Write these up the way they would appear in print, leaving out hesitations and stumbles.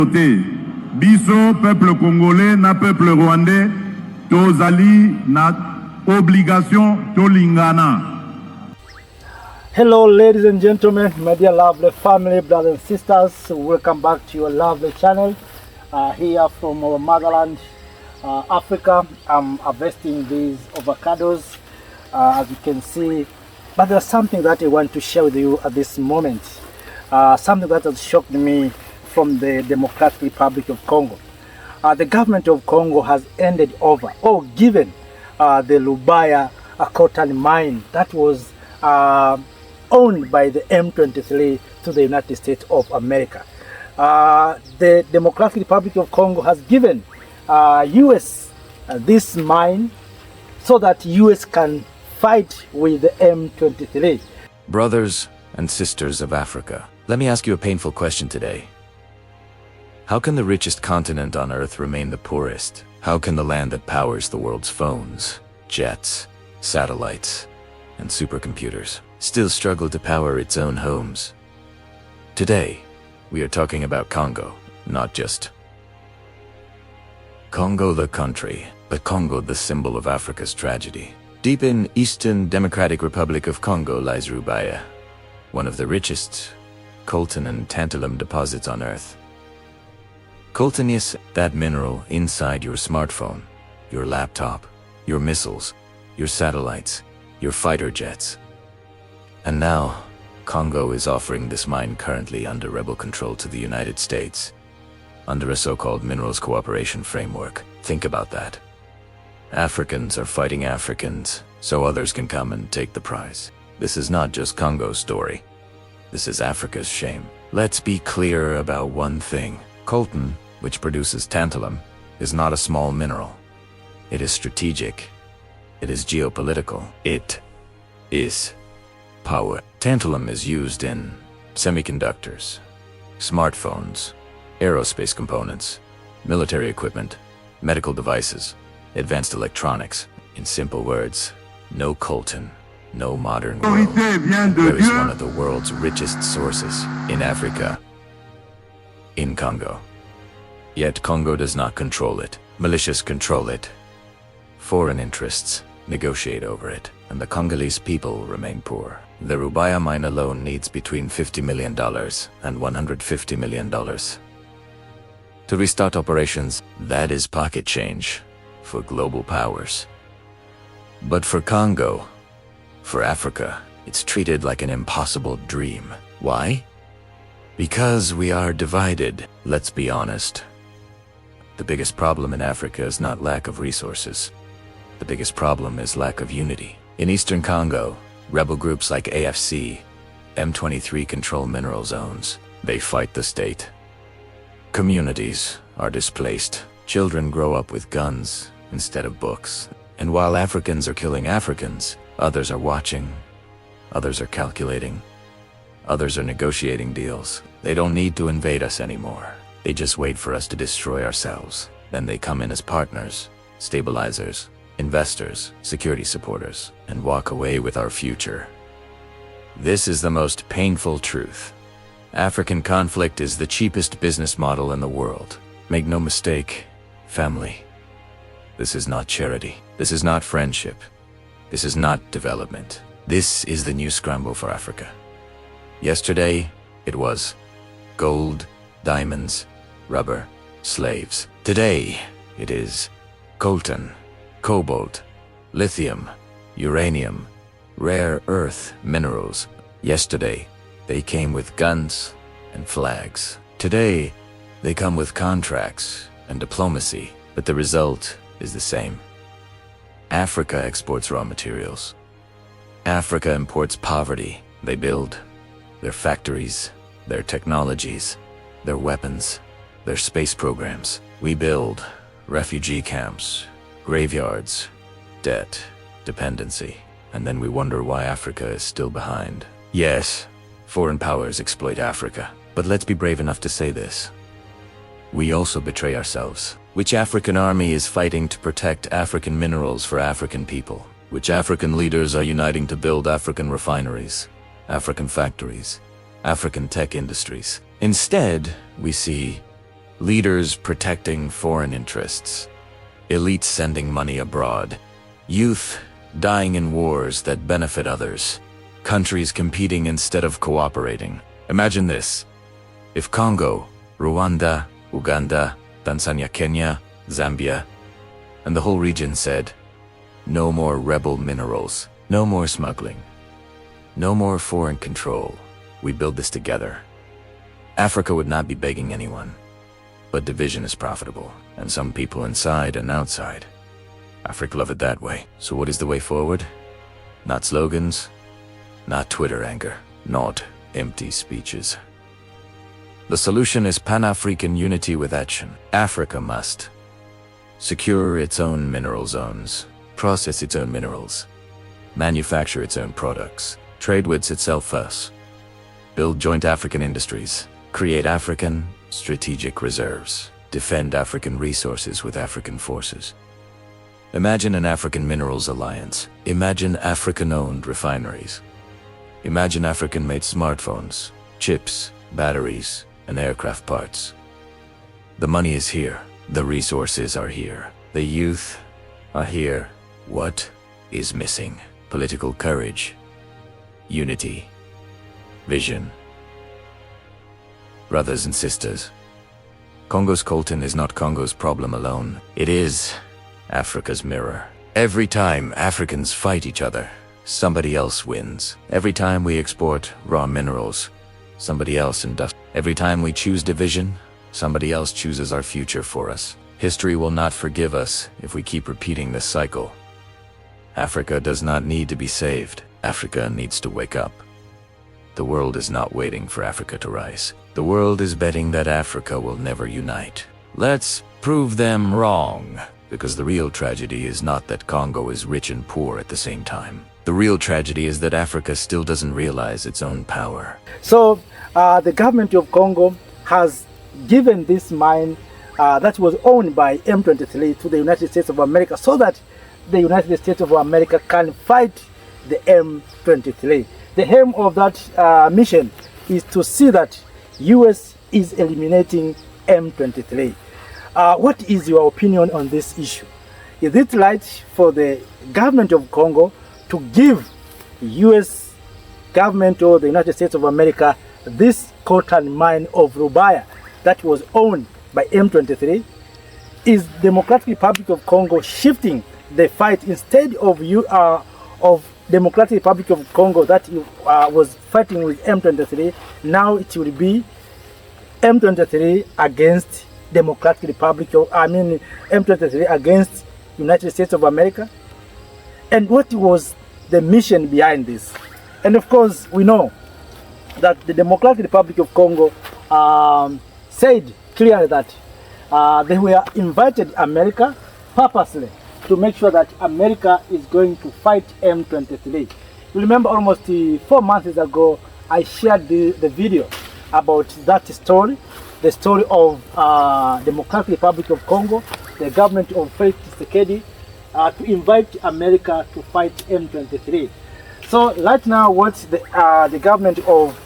Biso, peuple congolais, na peuple rwandais, tozali na obligation tolingana. Hello ladies and gentlemen, my dear lovely family, brothers and sisters, welcome back to your lovely channel. Here from our motherland, Africa. I'm harvesting these avocados, as you can see, but there's something that I want to share with you at this moment. Something that has shocked me from the Democratic Republic of Congo. The government of Congo has handed over or given the Rubaya coltan mine that was owned by the M23 to the United States of America. The Democratic Republic of Congo has given US this mine so that US can fight with the M23. Brothers and sisters of Africa, let me ask you a painful question today. How can the richest continent on Earth remain the poorest? How can the land that powers the world's phones, jets, satellites, and supercomputers still struggle to power its own homes? Today, we are talking about Congo, not just Congo the country, but Congo the symbol of Africa's tragedy. Deep in Eastern Democratic Republic of Congo lies Rubaya, one of the richest coltan and tantalum deposits on Earth. Coltan is that mineral inside your smartphone, your laptop, your missiles, your satellites, your fighter jets. And now, Congo is offering this mine currently under rebel control to the United States, under a so-called minerals cooperation framework. Think about that. Africans are fighting Africans, so others can come and take the prize. This is not just Congo's story. This is Africa's shame. Let's be clear about one thing. Coltan, which produces tantalum, is not a small mineral. It is strategic. It is geopolitical. It is power. Tantalum is used in semiconductors, smartphones, aerospace components, military equipment, medical devices, advanced electronics. In simple words, no coltan, no modern world. There is one of the world's richest sources in Africa, in Congo. Yet Congo does not control it. Militias control it. Foreign interests negotiate over it, and the Congolese people remain poor. The Rubaya mine alone needs between $50 million and $150 million. To restart operations, that is pocket change for global powers. But for Congo, for Africa, it's treated like an impossible dream. Why? Because we are divided. Let's be honest. The biggest problem in Africa is not lack of resources. The biggest problem is lack of unity. In eastern Congo, rebel groups like AFC, M23 control mineral zones. They fight the state. Communities are displaced. Children grow up with guns instead of books. And while Africans are killing Africans, others are watching. Others are calculating. Others are negotiating deals. They don't need to invade us anymore. They just wait for us to destroy ourselves. Then they come in as partners, stabilizers, investors, security supporters, and walk away with our future. This is the most painful truth. African conflict is the cheapest business model in the world. Make no mistake, family. This is not charity. This is not friendship. This is not development. This is the new scramble for Africa. Yesterday, it was gold, diamonds, rubber, slaves. Today, it is coltan, cobalt, lithium, uranium, rare earth minerals. Yesterday, they came with guns and flags. Today, they come with contracts and diplomacy, but the result is the same. Africa exports raw materials. Africa imports poverty. They build their factories, their technologies, their weapons, their space programs. We build refugee camps, graveyards, debt, dependency, and then we wonder why Africa is still behind. Yes, foreign powers exploit Africa, but let's be brave enough to say this. We also betray ourselves. Which African army is fighting to protect African minerals for African people? Which African leaders are uniting to build African refineries, African factories, African tech industries? Instead, we see Leaders protecting foreign interests. Elites sending money abroad. Youth dying in wars that benefit others. Countries competing instead of cooperating. Imagine this. If Congo, Rwanda, Uganda, Tanzania, Kenya, Zambia, and the whole region said, no more rebel minerals, no more smuggling, no more foreign control. We build this together. Africa would not be begging anyone. But division is profitable, and some people inside and outside. Africa love it that way. So what is the way forward? Not slogans, not Twitter anger, not empty speeches. The solution is Pan-African unity with action. Africa must secure its own mineral zones, process its own minerals, manufacture its own products, trade with itself first, build joint African industries, create African strategic reserves, defend African resources with African forces. Imagine an African minerals alliance. Imagine African-owned refineries. Imagine African-made smartphones, chips, batteries, and aircraft parts. The money is here. The resources are here. The youth are here. What is missing? Political courage, unity, vision. Brothers and sisters, Congo's coltan is not Congo's problem alone. It is Africa's mirror. Every time Africans fight each other, somebody else wins. Every time we export raw minerals, somebody else industrializes. Every time we choose division, somebody else chooses our future for us. History will not forgive us if we keep repeating this cycle. Africa does not need to be saved. Africa needs to wake up. The world is not waiting for Africa to rise. The world is betting that Africa will never unite. Let's prove them wrong. Because the real tragedy is not that Congo is rich and poor at the same time. The real tragedy is that Africa still doesn't realize its own power. So the government of Congo has given this mine that was owned by M23 to the United States of America so that the United States of America can fight the M23. The aim of that mission is to see that US is eliminating M23. What is your opinion on this issue? Is it right for the government of Congo to give US government or the United States of America this coltan mine of Rubaya that was owned by M23? Is Democratic Republic of Congo shifting the fight instead of Democratic Republic of Congo that was fighting with M23? Now it will be M23 against Democratic Republic of, M23 against United States of America? And what was the mission behind this? And of course, we know that the Democratic Republic of Congo said clearly that they were invited America purposely to make sure that America is going to fight M23. You remember almost 4 months ago, I shared the video about that story, the story of Democratic Republic of Congo, the government of Felix Tshisekedi, to invite America to fight M23. So right now, what the government of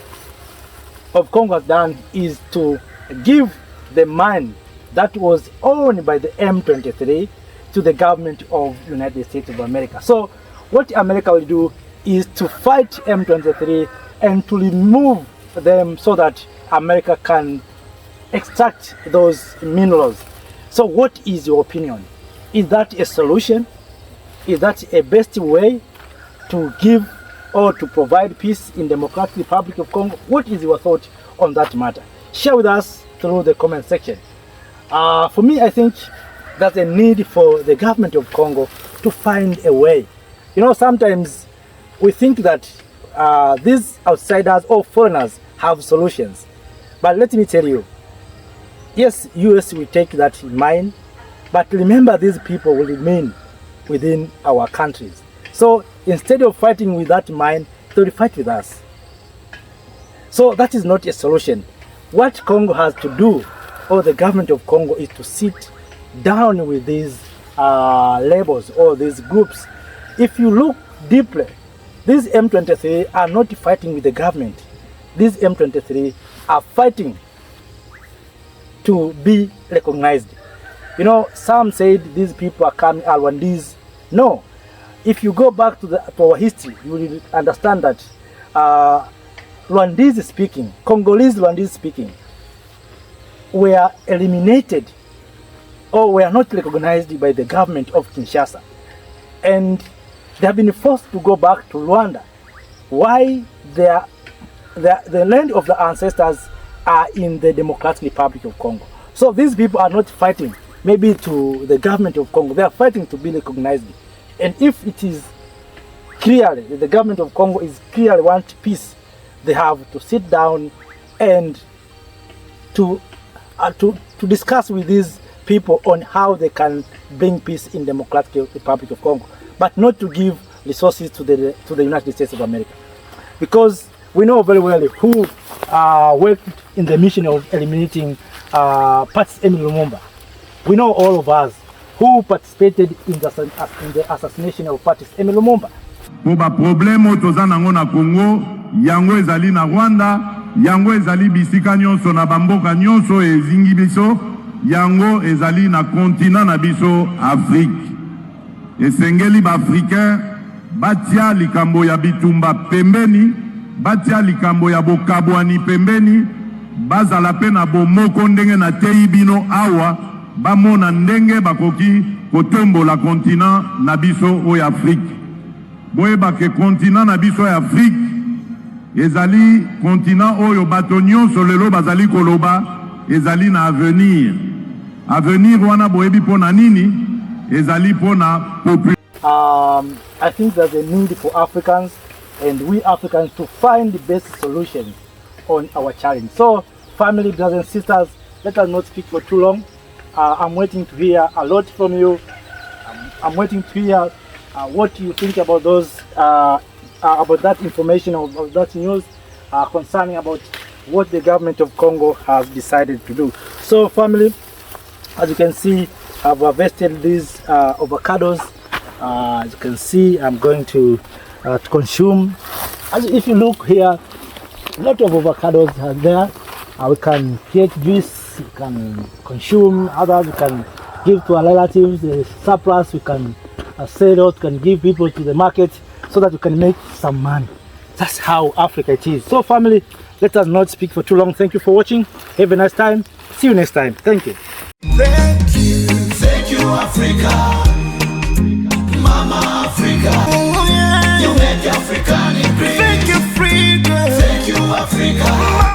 Congo has done is to give the mine that was owned by the M23 to the government of United States of America. So what America will do is to fight M23 and to remove them so that America can extract those minerals. So what is your opinion? Is that a solution? Is that a best way to give or to provide peace in Democratic Republic of Congo? What is your thought on that matter? Share with us through the comment section. For me, I think there's a need for the government of Congo to find a way. You know, sometimes we think that these outsiders or foreigners have solutions. But let me tell you, yes, US will take that in mind, but remember these people will remain within our countries. So instead of fighting with that mine, they will fight with us. So that is not a solution. What Congo has to do, or the government of Congo, is to sit down with these labels or these groups. If you look deeply, these M23 are not fighting with the government. These M23 are fighting to be recognized. You know, some said these people are coming Rwandese. No. If you go back to our history, you will understand that Rwandese speaking, Congolese Rwandese speaking, were eliminated or were not recognized by the government of Kinshasa. And they have been forced to go back to Rwanda. Why? The land of the ancestors are in the Democratic Republic of Congo. So these people are not fighting maybe to the government of Congo. They are fighting to be recognized. And if it is clearly that the government of Congo is clearly want peace, they have to sit down and to discuss with these people on how they can bring peace in Democratic Republic of Congo, but not to give resources to the United States of America, because we know very well who worked in the mission of eliminating Patrice Emery Lumumba. We know all of us who participated in the assassination of Patrice Emery Lumumba. Po ba problème toza nango na Congo, yango ezali na Rwanda, yango ezali bisika nyonso na bamboka nyonso ezingi biso, yango ezali na continent na biso Afrique. Esengeli ba africain batia likambo ya bitumba pembeni, batia likambo ya bokabwani pembeni, bazala pe na bomoko ndenge na tei bino awa, bamona ndenge bakoki kotombola continent na biso o Afrique. Boyeba ke continent na biso ya Afrique ezali continent oyo bato nyonso lelo bazali koloba ezali na avenir. Avenir wana boyebi pona nini? Ezali pona population. I think there's a need for Africans and we Africans to find the best solution on our challenge. So, family, brothers and sisters, let us not speak for too long. I'm waiting to hear a lot from you. I'm waiting to hear what you think about those, about that information, about that news concerning about what the government of Congo has decided to do. So, family, as you can see, I've harvested these avocados. As you can see, I'm going to consume. If you look here, a lot of avocados are there. We can create juice, we can consume, others we can give to our relatives, the surplus we can sell out, can give people to the market so that we can make some money. That's how Africa it is. So family, let us not speak for too long. Thank you for watching. Have a nice time. See you next time. Thank you. Thank you Africa, Mama Africa. Oh, yeah. You make African great. Thank you freedom. Thank you Africa.